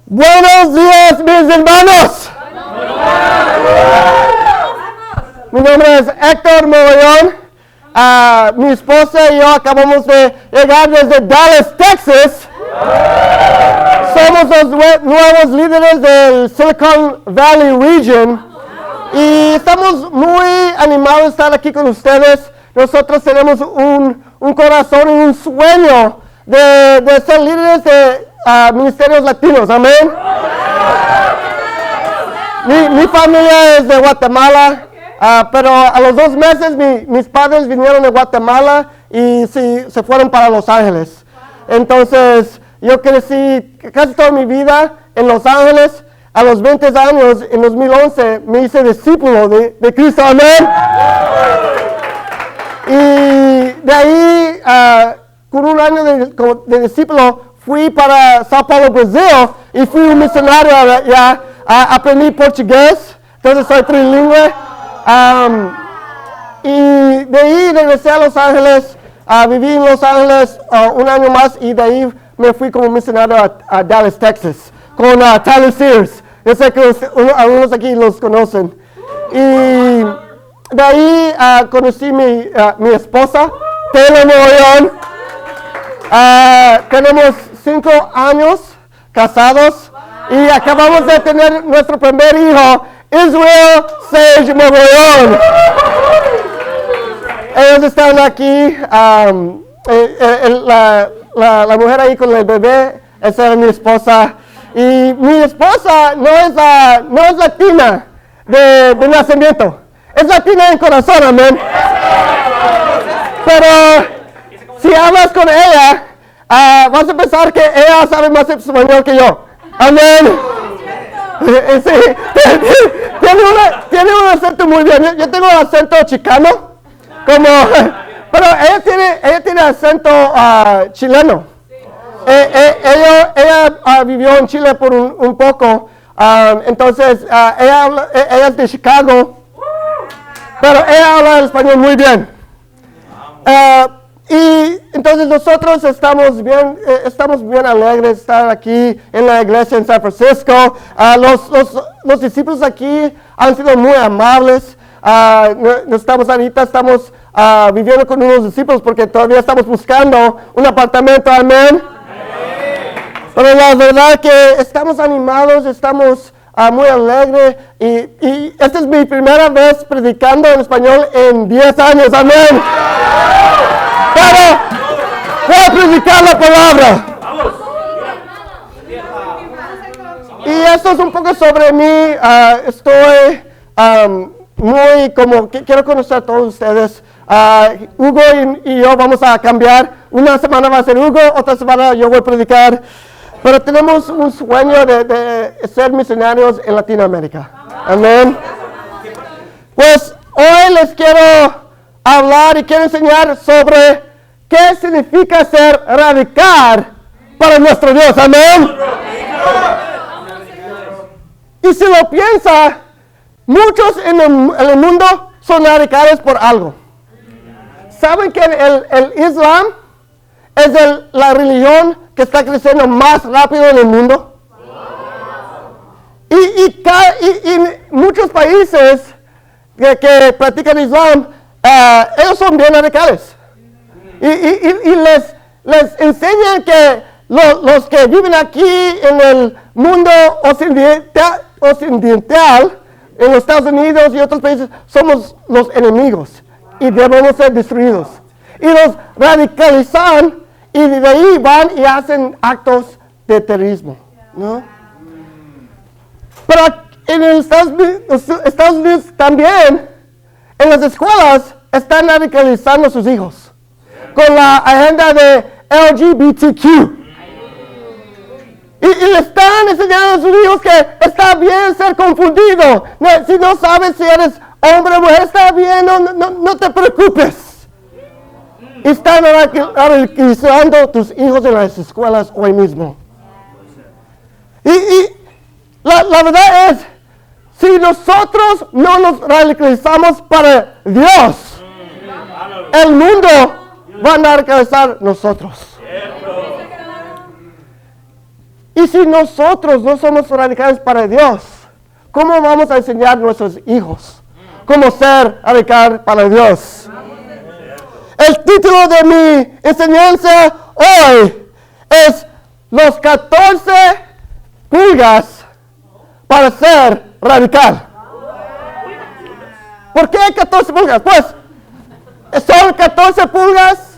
Buenos días, mis hermanos. Mi nombre es Héctor Mogollón. Mi esposa y yo acabamos de llegar desde Dallas, Texas. Somos los nuevos líderes del Silicon Valley Region y estamos muy animados de estar aquí con ustedes. Nosotros tenemos un corazón y un sueño de ser líderes de ministerios latinos. Amén. Mi familia es de Guatemala. Pero a los 2 meses mis padres vinieron de Guatemala y se fueron para Los Ángeles. Entonces yo crecí casi toda mi vida en Los Ángeles. A los 20 años, en 2011, me hice discípulo de Cristo. Amén. Y de ahí, con un año de discípulo, fui para Sao Paulo, Brasil, y fui un misionario allá. Aprendí portugués, entonces soy trilingüe. Y de ahí regresé a Los Ángeles, viví en Los Ángeles un año más y de ahí me fui como misionario a Dallas, Texas, con Tyler Sears. Yo sé que algunos aquí los conocen. Y de ahí conocí mi esposa, Taylor Mogollón. Tenemos 5 años casados y acabamos de tener nuestro primer hijo, Israel Sage Mogollón. Ellos están aquí. La mujer ahí con el bebé, esa es mi esposa. Y mi esposa no es latina de nacimiento. Es latina en corazón, amén. Pero si hablas con ella, vas a pensar que ella sabe más español que yo. Amén. Sí, tiene un acento muy bien. Yo tengo un acento chicano, pero ella tiene acento chileno. Ella vivió en Chile por un poco, entonces ella es de Chicago, pero ella habla el español muy bien. Y entonces nosotros estamos bien alegres de estar aquí en la iglesia en San Francisco. Los discípulos aquí han sido muy amables. Estamos viviendo con unos discípulos porque todavía estamos buscando un apartamento. Amén. Pero la verdad que estamos animados, estamos muy alegres y esta es mi primera vez predicando en español en 10 años. Amén. Pero voy a predicar la palabra. Y esto es un poco sobre mí. Estoy quiero conocer a todos ustedes. Hugo y yo vamos a cambiar. Una semana va a ser Hugo, otra semana yo voy a predicar. Pero tenemos un sueño de ser misionarios en Latinoamérica. Amén. Pues hoy les quiero hablar y quiero enseñar sobre qué significa ser radical para nuestro Dios. Amén. Y si lo piensa, muchos en el mundo son radicales por algo. ¿Saben que el Islam es la religión que está creciendo más rápido en el mundo? Y muchos países que practican Islam, ellos son bien radicales. Y les enseñan que los que viven aquí en el mundo occidental, en los Estados Unidos y otros países, somos los enemigos y debemos ser destruidos. Y los radicalizan y de ahí van y hacen actos de terrorismo, ¿no? Pero en los Estados Unidos también, en las escuelas, están radicalizando a sus hijos con la agenda de LGBTQ. Y le están enseñando a sus hijos que está bien ser confundido. Si no sabes si eres hombre o mujer, está bien, no te preocupes. Están radicalizando a tus hijos en las escuelas hoy mismo. Y la verdad es, si nosotros no nos radicalizamos para Dios, el mundo va a radicalizar nosotros. Y si nosotros no somos radicales para Dios, ¿cómo vamos a enseñar a nuestros hijos cómo ser radical para Dios? El título de mi enseñanza hoy es los 14 pulgas para ser radical. ¿Por qué 14 pulgas? Pues son 14 pulgadas.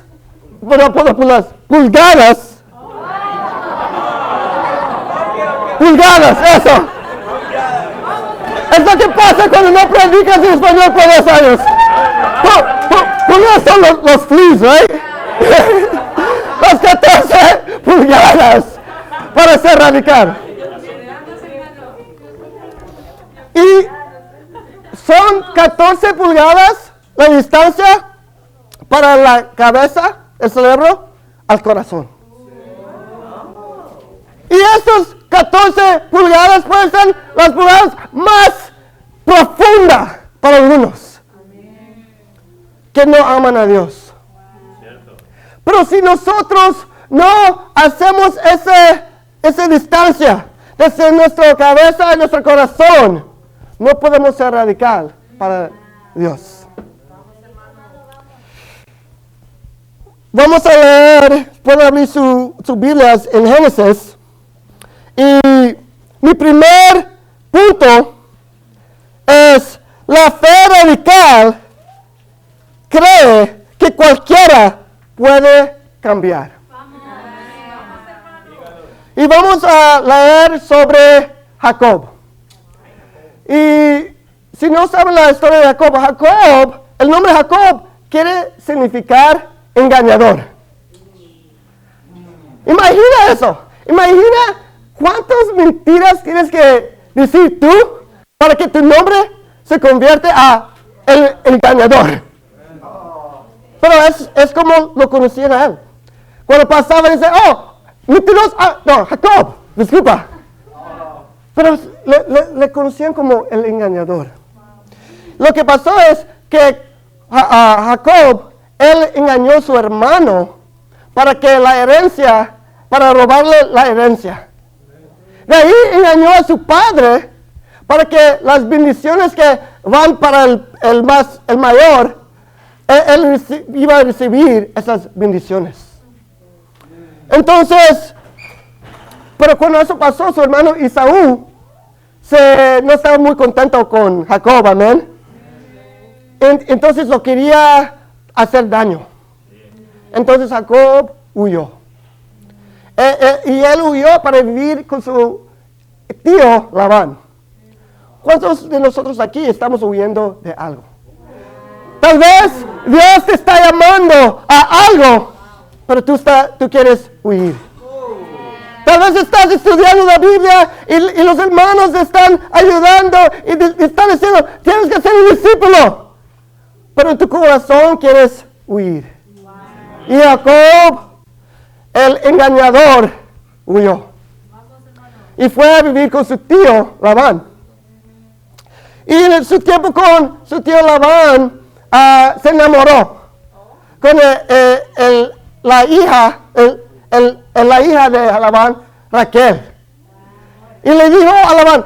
Pulgadas, eso. Es lo que pasa cuando no predicas en español por 2 años. Pulgadas son los fleas, ¿right? Los 14 pulgadas para ser radical. Y son 14 pulgadas la distancia para la cabeza, el cerebro, al corazón. Y estos 14 pulgadas pueden ser las pulgadas más profundas para algunos que no aman a Dios. Pero si nosotros no hacemos esa distancia desde nuestra cabeza a nuestro corazón, no podemos ser radical para Dios. Vamos a leer, pueden abrir sus Biblias en Génesis. Y mi primer punto es: la fe radical cree que cualquiera puede cambiar. Y vamos a leer sobre Jacob. Y si no saben la historia de Jacob, el nombre Jacob quiere significar engañador. Imagina eso. Imagina cuántas mentiras tienes que decir tú para que tu nombre se convierta a el engañador. Pero es como lo conocían a él. Cuando pasaba dice, mentiroso, no, Jacob, disculpa. Pero le conocían como el engañador. Lo que pasó es que Jacob, él engañó a su hermano para robarle la herencia. De ahí engañó a su padre para que las bendiciones que van para el mayor, él iba a recibir esas bendiciones. Entonces, pero cuando eso pasó, su hermano Esaú no estaba muy contento con Jacob, amén. Entonces lo quería hacer daño. Entonces Jacob huyó. Y él huyó para vivir con su tío Labán. ¿Cuántos de nosotros aquí estamos huyendo de algo? Tal vez Dios te está llamando a algo, pero tú quieres huir. Tal vez estás estudiando la Biblia y los hermanos te están ayudando y te están diciendo, tienes que ser un discípulo. Pero en tu corazón quieres huir. Y Jacob, el engañador, huyó. Y fue a vivir con su tío Labán. Y en su tiempo con su tío Labán, se enamoró con la hija de Labán, Raquel. Y le dijo a Labán,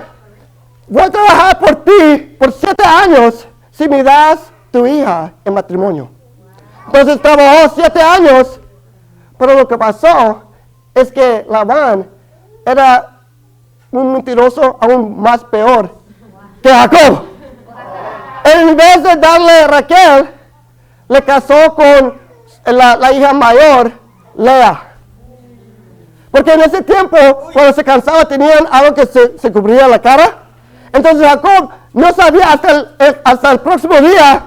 voy a trabajar por ti por 7 años si me das tu hija en matrimonio. Entonces trabajó 7 años, pero lo que pasó es que Labán era un mentiroso aún más peor que Jacob. En vez de darle a Raquel, le casó con la hija mayor, Lea. Porque en ese tiempo, cuando se cansaba, tenían algo que se cubría la cara. Entonces Jacob no sabía hasta el próximo día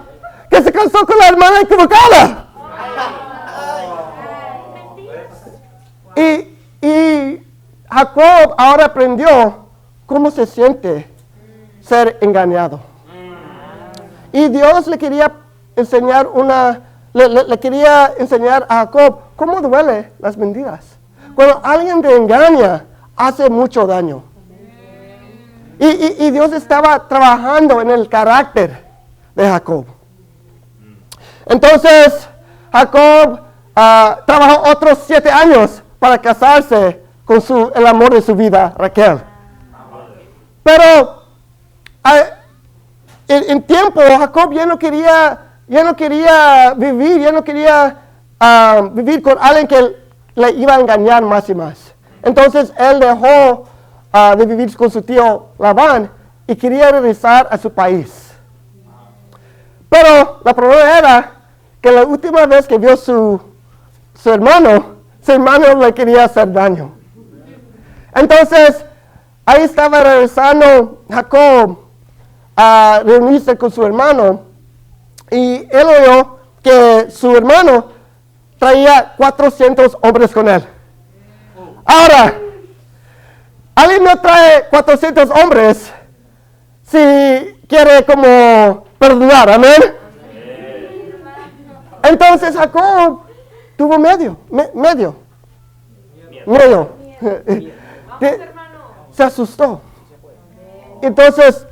que se casó con la hermana equivocada. Y Jacob ahora aprendió cómo se siente ser engañado. Y Dios le quería enseñar le quería enseñar a Jacob cómo duele las mentiras. Cuando alguien te engaña, hace mucho daño. Y Dios estaba trabajando en el carácter de Jacob. Entonces, Jacob trabajó otros 7 años para casarse con el amor de su vida, Raquel. Pero en tiempo, Jacob ya no quería vivir con alguien que le iba a engañar más y más. Entonces él dejó de vivir con su tío Labán y quería regresar a su país. Pero la problema era que la última vez que vio su hermano le quería hacer daño. Entonces, ahí estaba regresando Jacob a reunirse con su hermano y él oyó que su hermano traía 400 hombres con él. Ahora, alguien no trae 400 hombres si quiere como perdonar, amén. Entonces Jacob tuvo miedo. Se asustó. Entonces,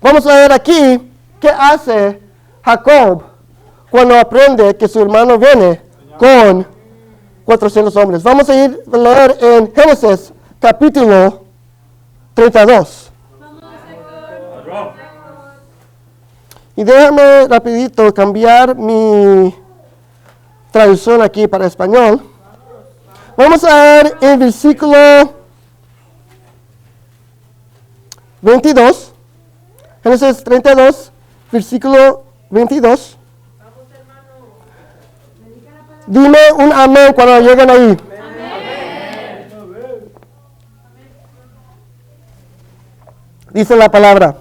vamos a ver aquí qué hace Jacob cuando aprende que su hermano viene con 400 hombres. Vamos a ir a leer en Génesis capítulo 32. Y déjame rapidito cambiar mi traducción aquí para español. Vamos a ver el versículo 22. Génesis 32, versículo 22. Dime un amén cuando lleguen ahí. Amén. Dice la palabra.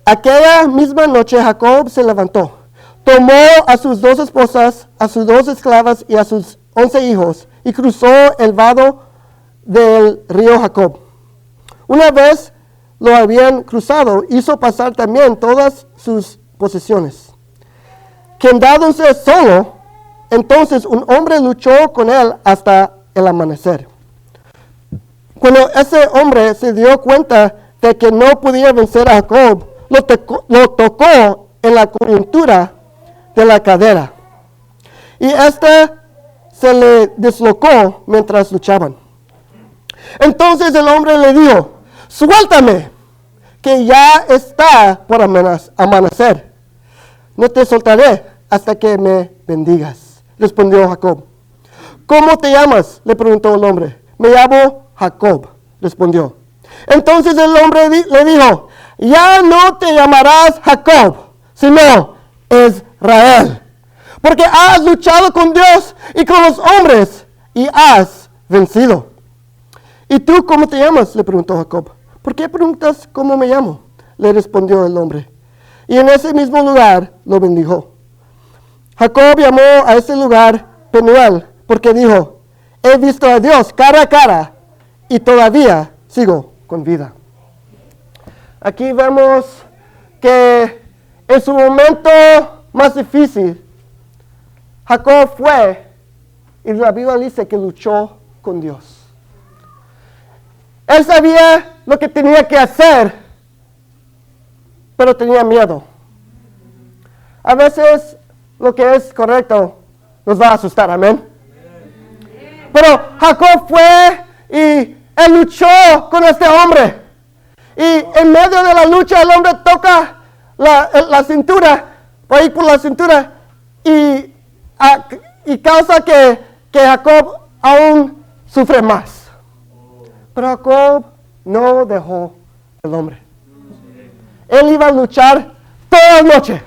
Aquella misma noche Jacob se levantó, tomó a sus 2 esposas, a sus 2 esclavas y a sus 11 hijos, y cruzó el vado del río Jacob. Una vez lo habían cruzado, hizo pasar también todas sus posesiones. Quedándose solo, entonces un hombre luchó con él hasta el amanecer. Cuando ese hombre se dio cuenta de que no podía vencer a Jacob, lo tocó en la coyuntura de la cadera. Y esta se le deslocó mientras luchaban. Entonces el hombre le dijo, suéltame, que ya está por amanecer. No te soltaré hasta que me bendigas, respondió Jacob. ¿Cómo te llamas?, le preguntó el hombre. Me llamo Jacob, respondió. Entonces el hombre le dijo, ya no te llamarás Jacob, sino Israel, porque has luchado con Dios y con los hombres y has vencido. ¿Y tú cómo te llamas?, le preguntó Jacob. ¿Por qué preguntas cómo me llamo?, le respondió el hombre. Y en ese mismo lugar lo bendijo. Jacob llamó a ese lugar Penuel, porque dijo, he visto a Dios cara a cara y todavía sigo con vida. Aquí vemos que en su momento más difícil, Jacob fue, y la Biblia dice que luchó con Dios. Él sabía lo que tenía que hacer, pero tenía miedo. A veces lo que es correcto nos va a asustar, amén. Pero Jacob fue y él luchó con este hombre. Y en medio de la lucha el hombre toca la cintura, va a ir por la cintura y causa que Jacob aún sufre más. Pero Jacob no dejó el hombre. Él iba a luchar toda la noche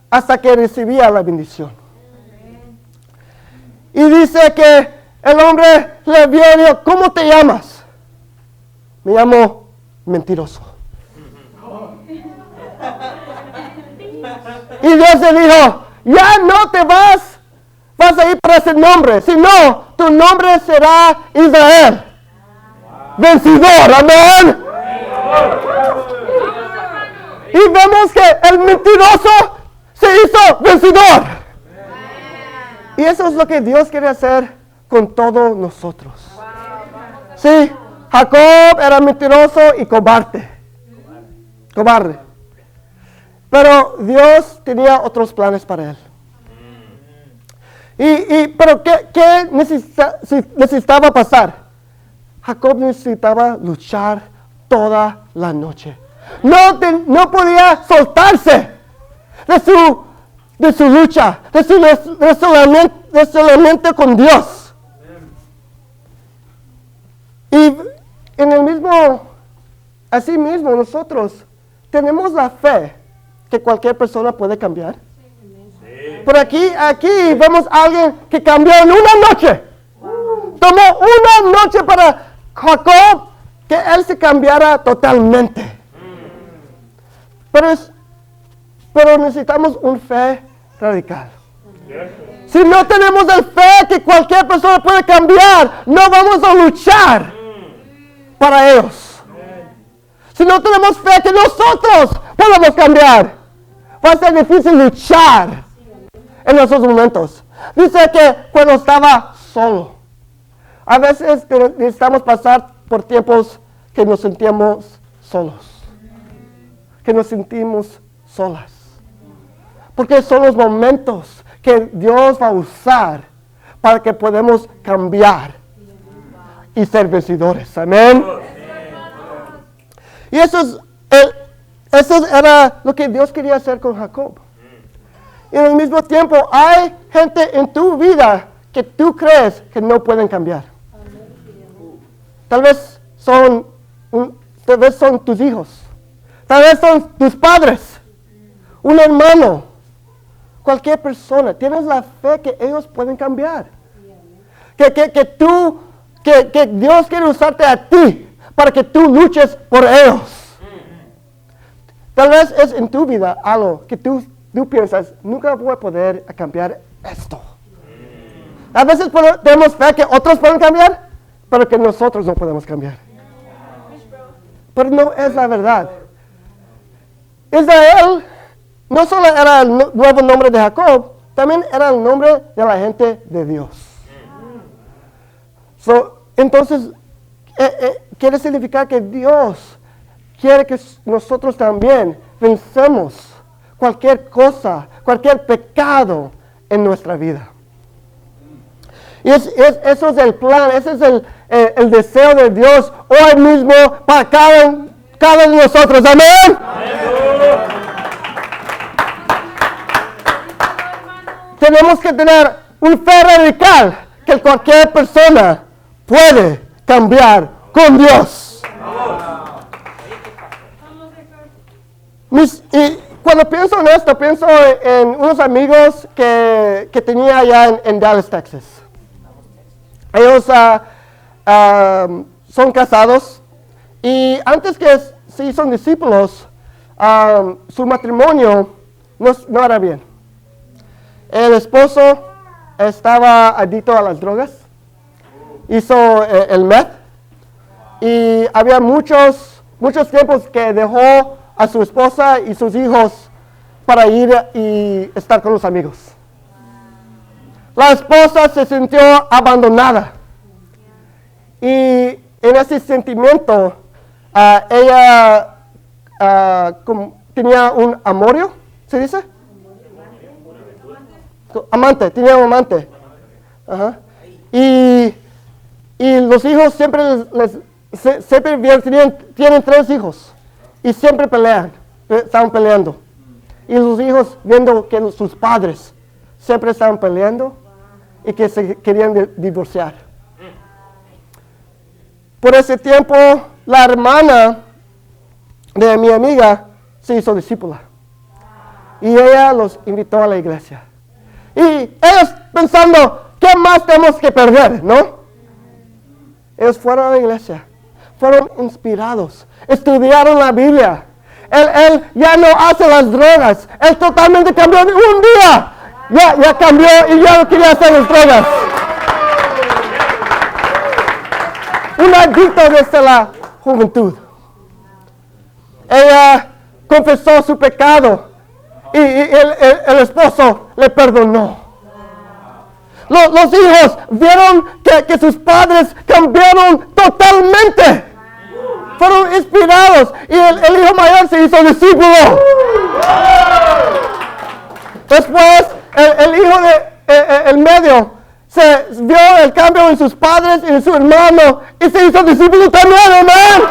hasta que recibía la bendición. Y dice que el hombre le vio y dijo, ¿cómo te llamas? Me llamo mentiroso. Y Dios le dijo, ya no te vas a ir por ese nombre, sino tu nombre será Israel. Vencedor, amén. Y vemos que el mentiroso se hizo vencedor. Y eso es lo que Dios quiere hacer con todos nosotros. Sí, Jacob era mentiroso y cobarde. Pero Dios tenía otros planes para él. Pero ¿qué necesitaba pasar? Jacob necesitaba luchar toda la noche. No podía soltarse de su lucha, de su lamento con Dios. Y en el mismo, así mismo nosotros tenemos la fe que cualquier persona puede cambiar. Pero aquí vemos a alguien que cambió en una noche. Tomó una noche para Jacob que él se cambiara totalmente. Pero necesitamos una fe radical. Si no tenemos la fe que cualquier persona puede cambiar, no vamos a luchar para ellos. Si no tenemos fe que nosotros podemos cambiar, va a ser difícil luchar en esos momentos. Dice que cuando estaba solo, a veces necesitamos pasar por tiempos que nos sentimos solos, que nos sentimos solas. Porque son los momentos que Dios va a usar para que podamos cambiar y ser vencedores. Amén. Y eso era lo que Dios quería hacer con Jacob. Y en el mismo tiempo hay gente en tu vida que tú crees que no pueden cambiar. Tal vez son tus hijos. Tal vez son tus padres. Un hermano. Cualquier persona. Tienes la fe que ellos pueden cambiar. Que Dios quiere usarte a ti para que tú luches por ellos. Tal vez es en tu vida algo que tú piensas, nunca voy a poder cambiar esto. A veces tenemos fe que otros pueden cambiar, pero que nosotros no podemos cambiar. Pero no es la verdad. Israel no solo era el nuevo nombre de Jacob, también era el nombre de la gente de Dios. Entonces, quiere significar que Dios quiere que nosotros también vencemos cualquier cosa, cualquier pecado en nuestra vida. Y eso es el plan, ese es el deseo de Dios hoy mismo para cada de nosotros. Amén. Tenemos que tener un fe radical que cualquier persona puede cambiar con Dios. Y cuando pienso en esto, pienso en unos amigos que tenía allá en Dallas, Texas. Ellos son casados y antes que se son discípulos, su matrimonio no era bien. El esposo estaba adicto a las drogas, hizo el meth y había muchos tiempos que dejó a su esposa y sus hijos para ir y estar con los amigos. La esposa se sintió abandonada y en ese sentimiento ella tenía un amorio, ¿se dice? Amante, tenía un amante. Ajá. Y los hijos siempre tienen 3 hijos y siempre estaban peleando. Y los hijos viendo que sus padres siempre estaban peleando y que se querían divorciar. Por ese tiempo, la hermana de mi amiga se hizo discípula. Y ella los invitó a la iglesia. Y ellos pensando, ¿qué más tenemos que perder, no? Ellos fueron a la iglesia, fueron inspirados, estudiaron la Biblia. Él ya no hace las drogas, él totalmente cambió de un día. Ya cambió y ya no quería hacer las drogas. Un adicto desde la juventud. Ella confesó su pecado y el esposo le perdonó. Los hijos vieron que sus padres cambiaron totalmente. Fueron inspirados y el hijo mayor se hizo discípulo. Después el hijo el medio confió en sus padres y en su hermano y se hizo discípulo también, amén.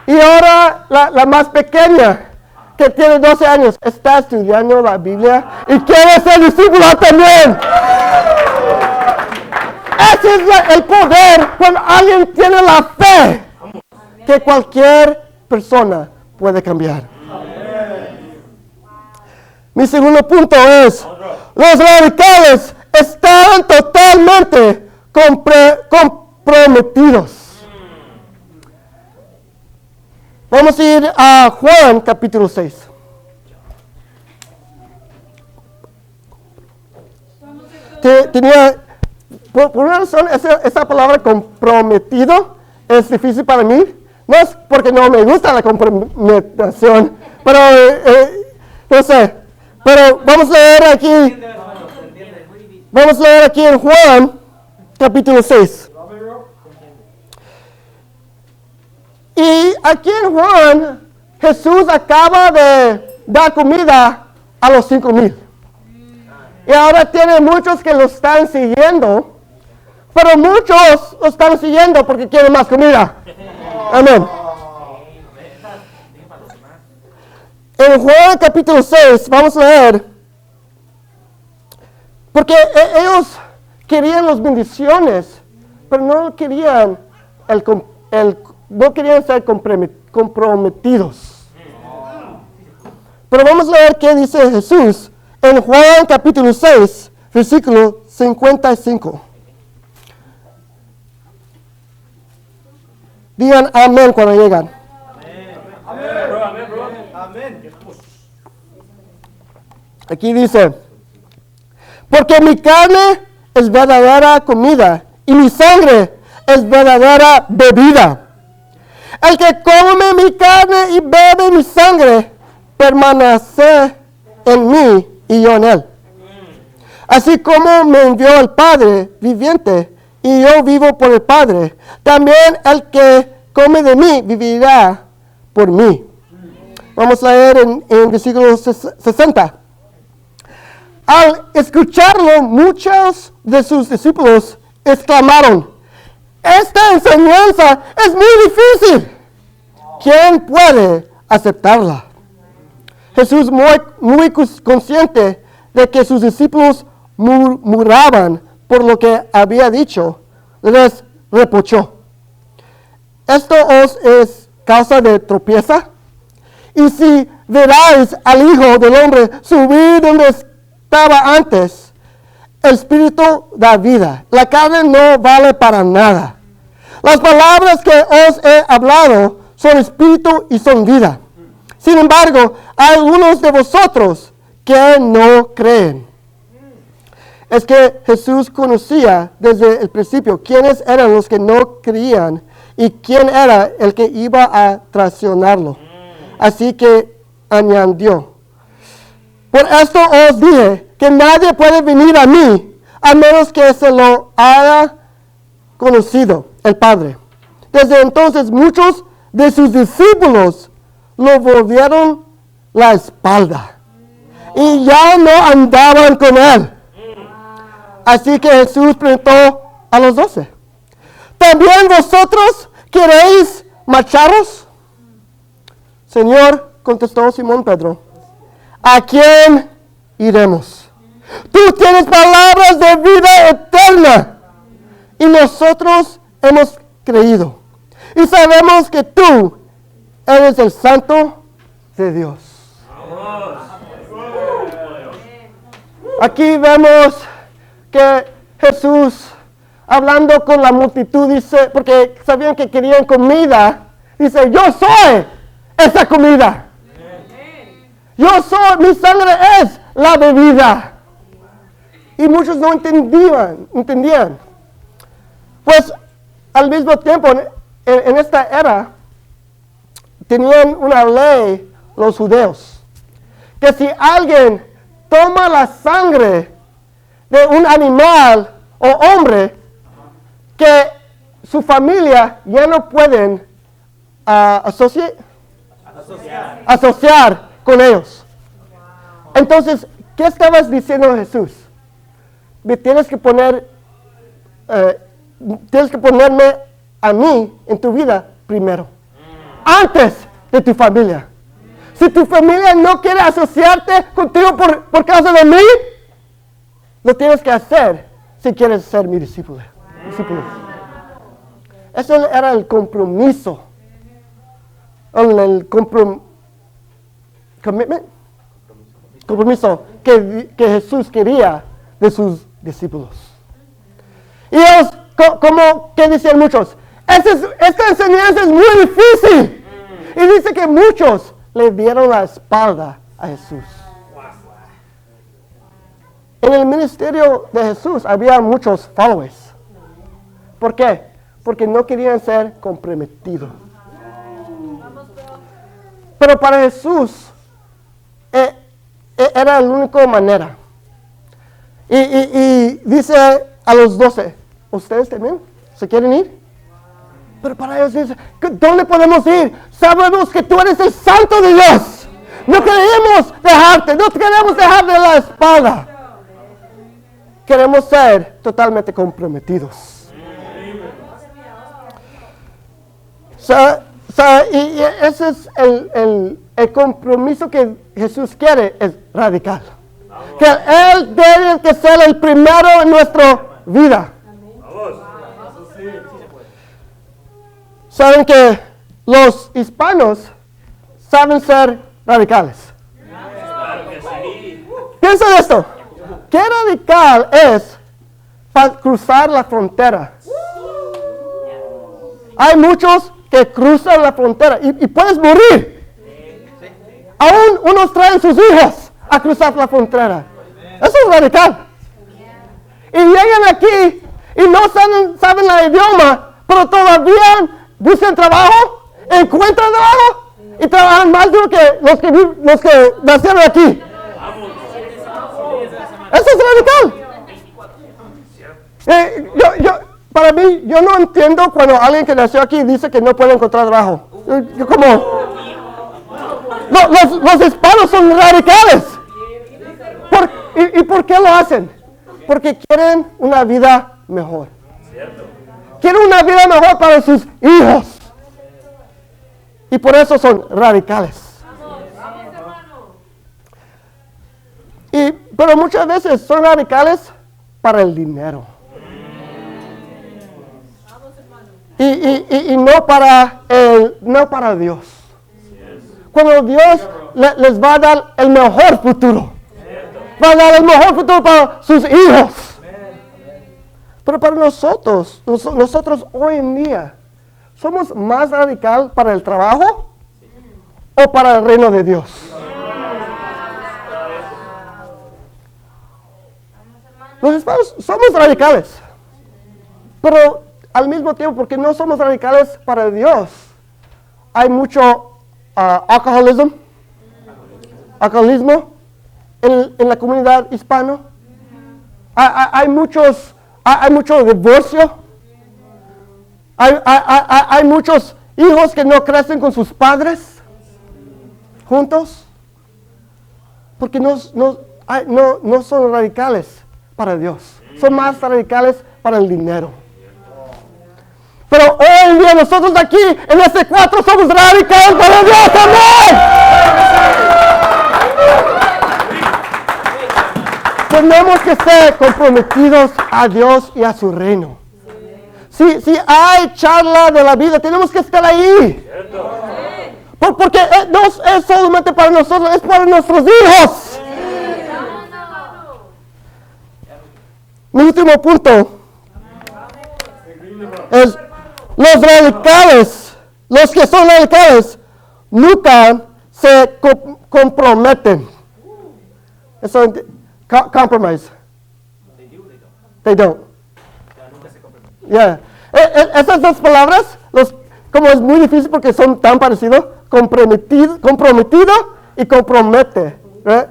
Y ahora la más pequeña, que tiene 12 años, está estudiando la Biblia y quiere ser discípula también. Ese es el poder cuando alguien tiene la fe que cualquier persona puede cambiar. Mi segundo punto es, los radicales estaban totalmente comprometidos. Vamos a ir a Juan capítulo 6. Por una razón, esa palabra comprometido es difícil para mí. No es porque no me gusta la comprometerse, pero no sé. Pero vamos a leer aquí. Vamos a leer aquí en Juan capítulo 6. Y aquí en Juan, Jesús acaba de dar comida a los 5,000. Y ahora tiene muchos que lo están siguiendo, pero muchos lo están siguiendo porque quieren más comida. Amén. En Juan capítulo 6, vamos a leer, porque ellos querían las bendiciones, pero no querían no querían ser comprometidos. Pero vamos a ver qué dice Jesús en Juan capítulo 6, versículo 55. Digan amén cuando llegan. Amén. Aquí dice, porque mi carne es verdadera comida y mi sangre es verdadera bebida. El que come mi carne y bebe mi sangre, permanece en mí y yo en él. Así como me envió el Padre viviente y yo vivo por el Padre, también el que come de mí vivirá por mí. Vamos a leer en versículo 60. Al escucharlo, muchos de sus discípulos exclamaron, esta enseñanza es muy difícil. ¿Quién puede aceptarla? Jesús, muy consciente de que sus discípulos murmuraban por lo que había dicho, les reprochó. ¿Esto os es causa de tropieza? Y si veráis al Hijo del Hombre subir donde estaba antes, el Espíritu da vida, la carne no vale para nada. Las palabras que os he hablado son espíritu y son vida. Sin embargo, hay algunos de vosotros que no creen. Es que Jesús conocía desde el principio quiénes eran los que no creían y quién era el que iba a traicionarlo. Así que añadió, por esto os dije que nadie puede venir a mí a menos que se lo haya conocido el Padre. Desde entonces muchos de sus discípulos lo volvieron la espalda y ya no andaban con él. Así que Jesús preguntó a los 12, ¿también vosotros queréis marcharos? Señor, contestó Simón Pedro, ¿a quién iremos? Tú tienes palabras de vida eterna y nosotros hemos creído y sabemos que tú eres el Santo de Dios. Aquí vemos que Jesús, hablando con la multitud, dice, porque sabían que querían comida, dice, yo soy esa comida. Yo soy, mi sangre es la bebida. Y muchos no entendían. Pues al mismo tiempo, en esta era, tenían una ley los judíos, que si alguien toma la sangre de un animal o hombre, que su familia ya no pueden asociar con ellos. Entonces, ¿qué estabas diciendo Jesús? tienes que ponerme a mí en tu vida primero, antes de tu familia. Si tu familia no quiere asociarte contigo por causa de mí, lo tienes que hacer si quieres ser mi discípulo. Eso era el compromiso que Jesús quería de sus discípulos. Y ellos, ¿qué decían muchos? Esta enseñanza es muy difícil. Y dice que muchos le dieron la espalda a Jesús. En el ministerio de Jesús había muchos followers. ¿Por qué? Porque no querían ser comprometidos. Pero para Jesús era la única manera. Y dice a los 12, ¿ustedes también se quieren ir? Pero para ellos dice, ¿dónde podemos ir? Sabemos que tú eres el Santo de Dios. No queremos dejarte, no queremos dejar de la espalda. Queremos ser totalmente comprometidos. Y ese es el compromiso que Jesús quiere, es radical. Que Él debe que ser el primero en nuestra vida. Saben que los hispanos saben ser radicales. Piensa en esto. ¿Qué radical es para cruzar la frontera? Hay muchos que cruzan la frontera y puedes morir. Aún unos traen sus hijos a cruzar la frontera. Eso es radical. Y llegan aquí y no saben el idioma, pero todavía buscan trabajo, encuentran trabajo y trabajan más duro que los que nacieron aquí. Eso es radical. Para mí, yo no entiendo cuando alguien que nació aquí dice que no puede encontrar trabajo. Yo como... Los hispanos son radicales. ¿Y por qué lo hacen? Porque quieren una vida mejor. Quieren una vida mejor para sus hijos. Y por eso son radicales. Pero muchas veces son radicales para el dinero. Y no para Dios. Cuando Dios les va a dar el mejor futuro. Va a dar el mejor futuro para sus hijos. Pero para nosotros hoy en día, ¿somos más radical para el trabajo o para el reino de Dios? Los hispanos somos radicales, pero al mismo tiempo, porque no somos radicales para Dios, hay mucho alcoholismo en la comunidad hispana. Hay mucho divorcio. Hay muchos hijos que no crecen con sus padres juntos, porque no son radicales para Dios. Son más radicales para el dinero. Pero hoy en día nosotros aquí en este 4 somos radicales para Dios también. Tenemos que ser comprometidos a Dios y a su reino. Si hay charla de la vida, tenemos que estar ahí. Porque no es solamente para nosotros, es para nuestros hijos. Mi último punto es los radicales, los que son radicales, nunca se comprometen. Eso, compromise. They don't. Yeah. Esas dos palabras, como es muy difícil porque son tan parecidos, comprometido y compromete. Right?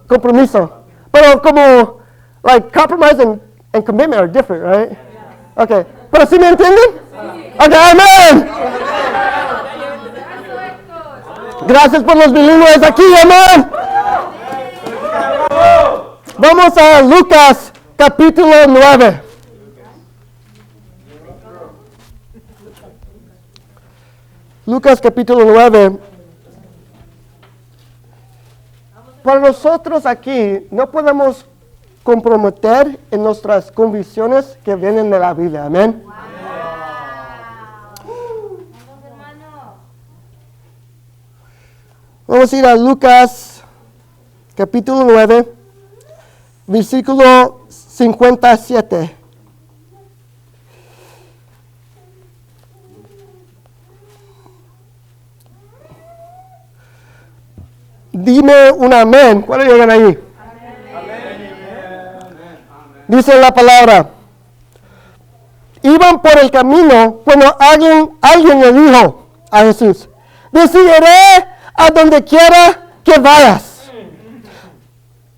Compromiso. Pero como, like, compromise and commitment are different, right? Okay. ¿Pero sí me entienden? Okay, amén. Gracias por los bilingües aquí, amén. Vamos a Lucas capítulo 9. Lucas capítulo 9. Para nosotros aquí no podemos comprometer en nuestras convicciones que vienen de la Biblia. Amén. Vamos a ir a Lucas capítulo 9, versículo 57. Dime un amén. ¿Cuáles llegan ahí? Dice la palabra. Iban por el camino cuando alguien le dijo a Jesús, decidiré a donde quiera que vayas.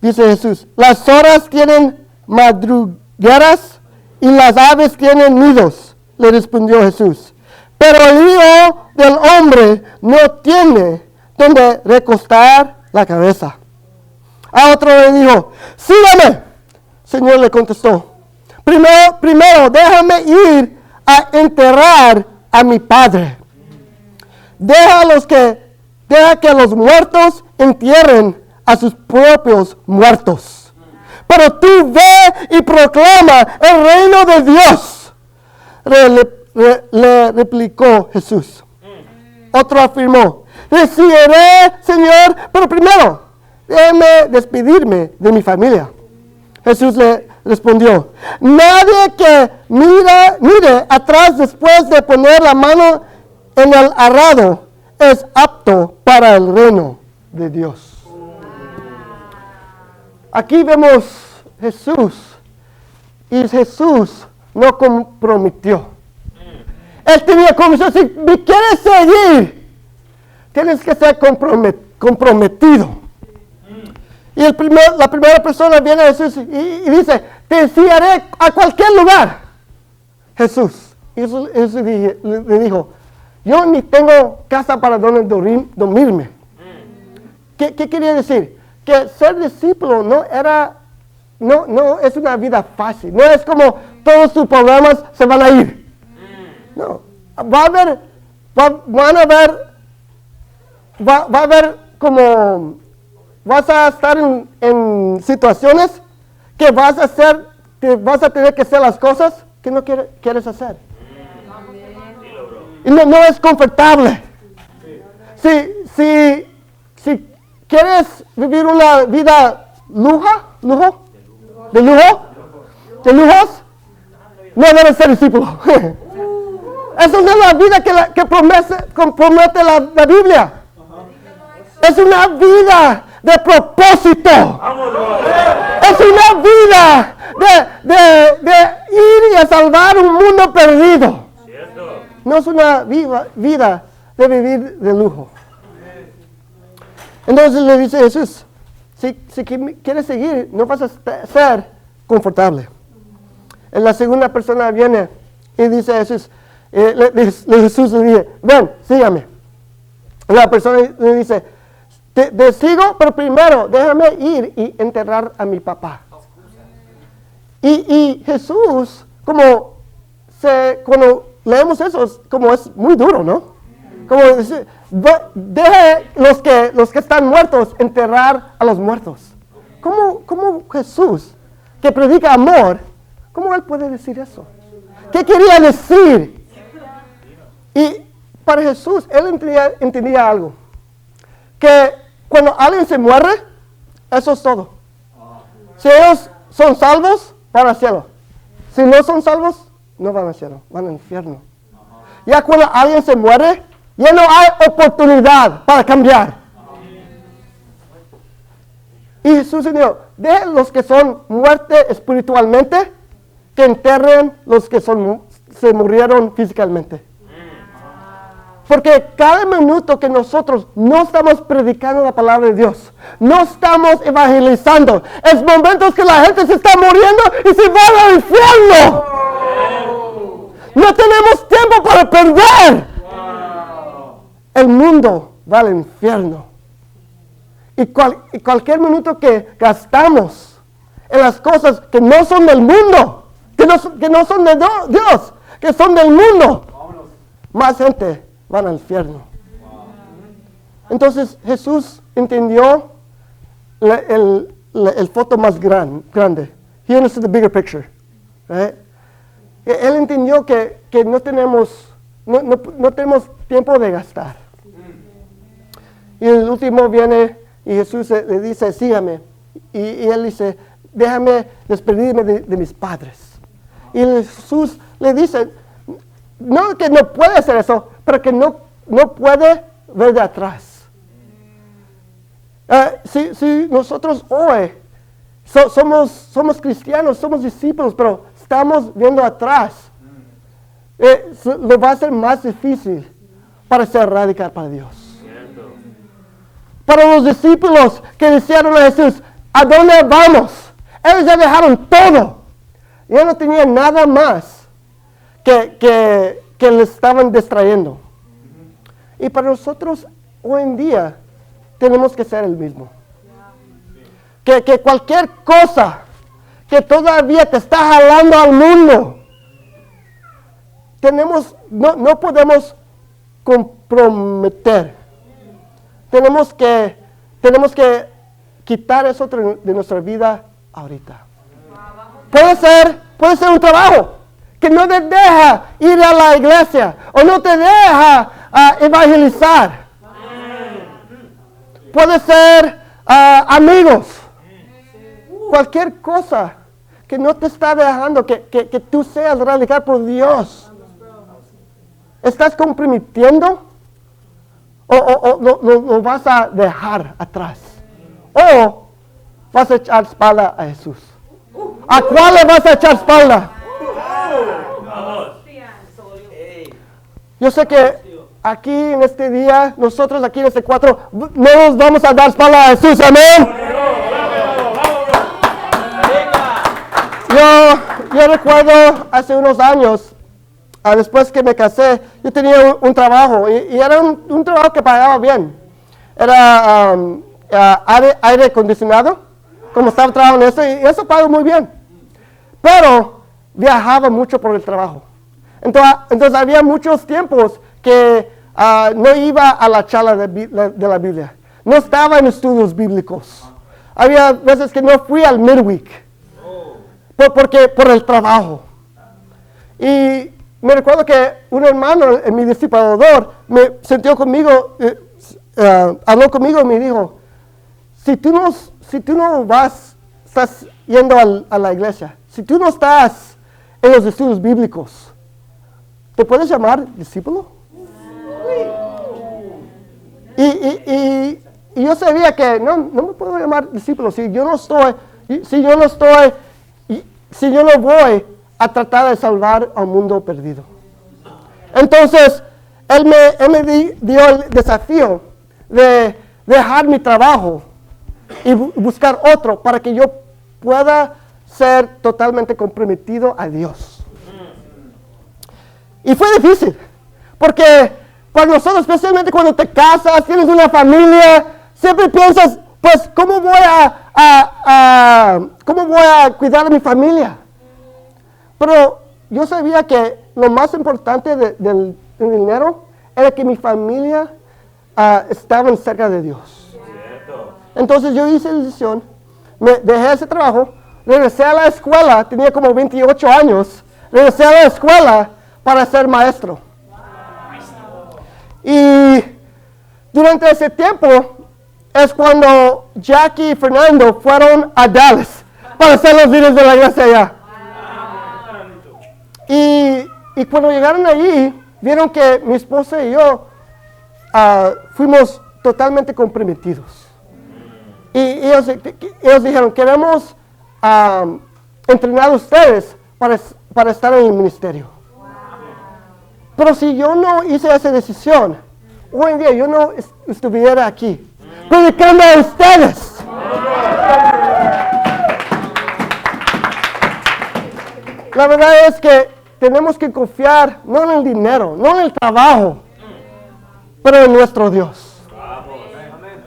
Dice Jesús, las horas tienen madrigueras y las aves tienen nidos. Le respondió Jesús, pero el Hijo del Hombre no tiene donde recostar la cabeza. A otro le dijo, sígame. Señor le contestó, primero déjame ir a enterrar a mi padre. Deja que los muertos entierren a sus propios muertos. Pero tú ve y proclama el reino de Dios. Le replicó Jesús. Otro afirmó, decidiré, Señor, pero primero déjame despedirme de mi familia. Jesús le respondió, nadie que mire atrás después de poner la mano en el arado es apto para el reino de Dios. Aquí vemos Jesús y Jesús no comprometió. Él tenía convicción, si me quieres seguir, tienes que ser comprometido. Y la primera persona viene a Jesús y dice, te seguiré a cualquier lugar. Jesús le dijo, yo ni tengo casa para donde dormirme. ¿Qué quería decir? Que ser discípulo no es una vida fácil. No es como todos tus problemas se van a ir. No. Va a haber como vas a estar en situaciones que vas a tener que hacer las cosas que no quieres hacer. Y no es confortable. Si quieres vivir una vida de lujos, no debes ser discípulo. Esa no es la vida que promete la Biblia. Es una vida de propósito. Es una vida de ir y a salvar un mundo perdido. No es una vida de vivir de lujo. Entonces le dice Jesús, si quieres seguir, no vas a ser confortable. En la segunda persona viene y dice a Jesús, Jesús le dice, ven, sígame. La persona le dice, te sigo, pero primero déjame ir y enterrar a mi papá. Y Jesús, cuando leemos eso, es muy duro, ¿no? Como decir, deje los que están muertos enterrar a los muertos. ¿Cómo Jesús, que predica amor, cómo él puede decir eso? ¿Qué quería decir? Y para Jesús, él entendía algo. Que cuando alguien se muere, eso es todo. Si ellos son salvos, van al cielo. Si no son salvos, no van al cielo, van al infierno. Ya cuando alguien se muere, ya no hay oportunidad para cambiar. Y Jesús dijo, de los que son muertos espiritualmente, que enterren los que se murieron físicamente. Porque cada minuto que nosotros no estamos predicando la palabra de Dios, no estamos evangelizando, es momentos que la gente se está muriendo y se va al infierno. No tenemos tiempo para perder. El mundo va al infierno. Y cualquier minuto que gastamos en las cosas que no son del mundo, que no son de Dios, que son del mundo, más gente van al infierno. Entonces Jesús entendió el foto más grande. He understood the bigger picture. Right? Él entendió que no tenemos tiempo de gastar. Y el último viene y Jesús le dice, sígame. Y él dice, déjame despedirme de mis padres. Y Jesús le dice, no que no puede hacer eso, pero que no puede ver de atrás. Si nosotros hoy somos cristianos, somos discípulos, pero estamos viendo atrás, lo va a ser más difícil para ser radical para Dios. Para los discípulos que dijeron a Jesús, ¿a dónde vamos? Ellos ya dejaron todo. Ya no tenían nada más que les estaban distrayendo. Y para nosotros hoy en día tenemos que ser el mismo. Que cualquier cosa que todavía te está jalando al mundo, no podemos comprometer. Tenemos que quitar eso de nuestra vida ahorita. Puede ser un trabajo que no te deja ir a la iglesia o no te deja evangelizar. Puede ser amigos. Cualquier cosa que no te está dejando que tú seas radical por Dios. ¿Estás comprometiendo o lo vas a dejar atrás? ¿O vas a echar espalda a Jesús? ¿A cuál le vas a echar espalda? Yo sé que aquí en este día, nosotros aquí en este 4, no nos vamos a dar espalda a Jesús, amén. Yo recuerdo hace unos años, después que me casé, yo tenía un trabajo y era un trabajo que pagaba bien. Era aire acondicionado, como estaba trabajando en eso, y eso pagaba muy bien. Pero viajaba mucho por el trabajo. Entonces había muchos tiempos que no iba a la charla de la Biblia. No estaba en estudios bíblicos. Había veces que no fui al midweek. Por el trabajo. Y me recuerdo que un hermano en mi discipulador me sentó conmigo, habló conmigo y me dijo, si tú no estás yendo a la iglesia, si tú no estás en los estudios bíblicos, ¿te puedes llamar discípulo? Y yo sabía que no me puedo llamar discípulo si yo no voy a tratar de salvar al mundo perdido. Entonces, él me dio el desafío de dejar mi trabajo y buscar otro para que yo pueda ser totalmente comprometido a Dios. Y fue difícil, porque para nosotros, especialmente cuando te casas, tienes una familia, siempre piensas, pues, ¿cómo voy a cuidar de mi familia? Pero yo sabía que lo más importante del dinero era que mi familia estaba cerca de Dios. Entonces yo hice la decisión, me dejé ese trabajo, regresé a la escuela, tenía como 28 años, regresé a la escuela para ser maestro. Y durante ese tiempo es cuando Jackie y Fernando fueron a Dallas para ser los líderes de la iglesia allá. Y cuando llegaron allí, vieron que mi esposa y yo fuimos totalmente comprometidos. Y ellos dijeron, queremos entrenar a ustedes para estar en el ministerio. Pero si yo no hice esa decisión, hoy en día yo no estuviera aquí predicando a ustedes. La verdad es que tenemos que confiar no en el dinero, no en el trabajo, pero en nuestro Dios.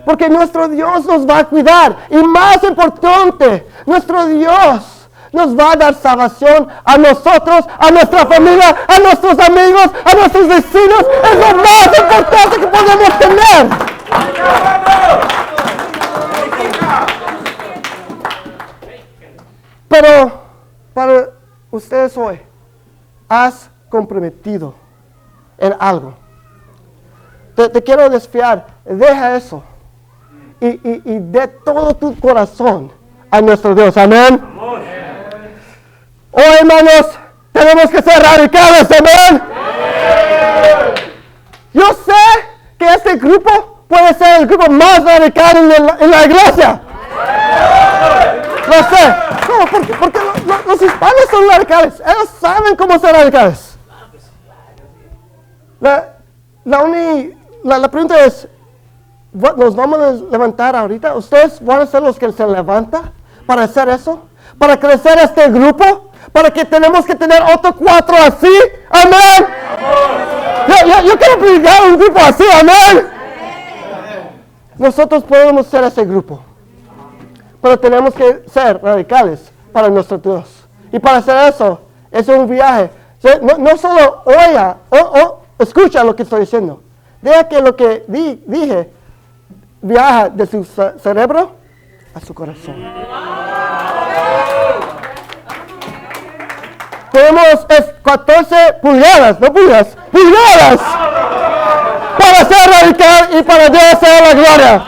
Porque nuestro Dios nos va a cuidar. Y más importante, nuestro Dios nos va a dar salvación a nosotros, a nuestra familia, a nuestros amigos, a nuestros vecinos. Es lo más importante que podemos tener. Pero para ustedes hoy, has comprometido en algo. Te quiero desfiar, deja eso y de todo tu corazón a nuestro Dios. Amén. Hoy, hermanos, tenemos que ser radicales. Amén. Yo sé que este grupo puede ser el grupo más radical en la iglesia. Lo sé. No, porque los hispanos son radicales. Ellos saben cómo ser radicales. La pregunta es, ¿nos vamos a levantar ahorita? ¿Ustedes van a ser los que se levantan para hacer eso? ¿Para crecer este grupo? ¿Para que tenemos que tener otros 4 así? ¡Amén! Yo quiero predicar un grupo así. ¡Amén! Nosotros podemos ser ese grupo. Pero tenemos que ser radicales para nuestro Dios. Y para hacer eso, es un viaje. No solo oiga, escucha lo que estoy diciendo. Deja que lo que dije viaja de su cerebro a su corazón. Tenemos 14 pulgadas, no pulgadas, pulgadas para ser radical y para Dios sea la gloria.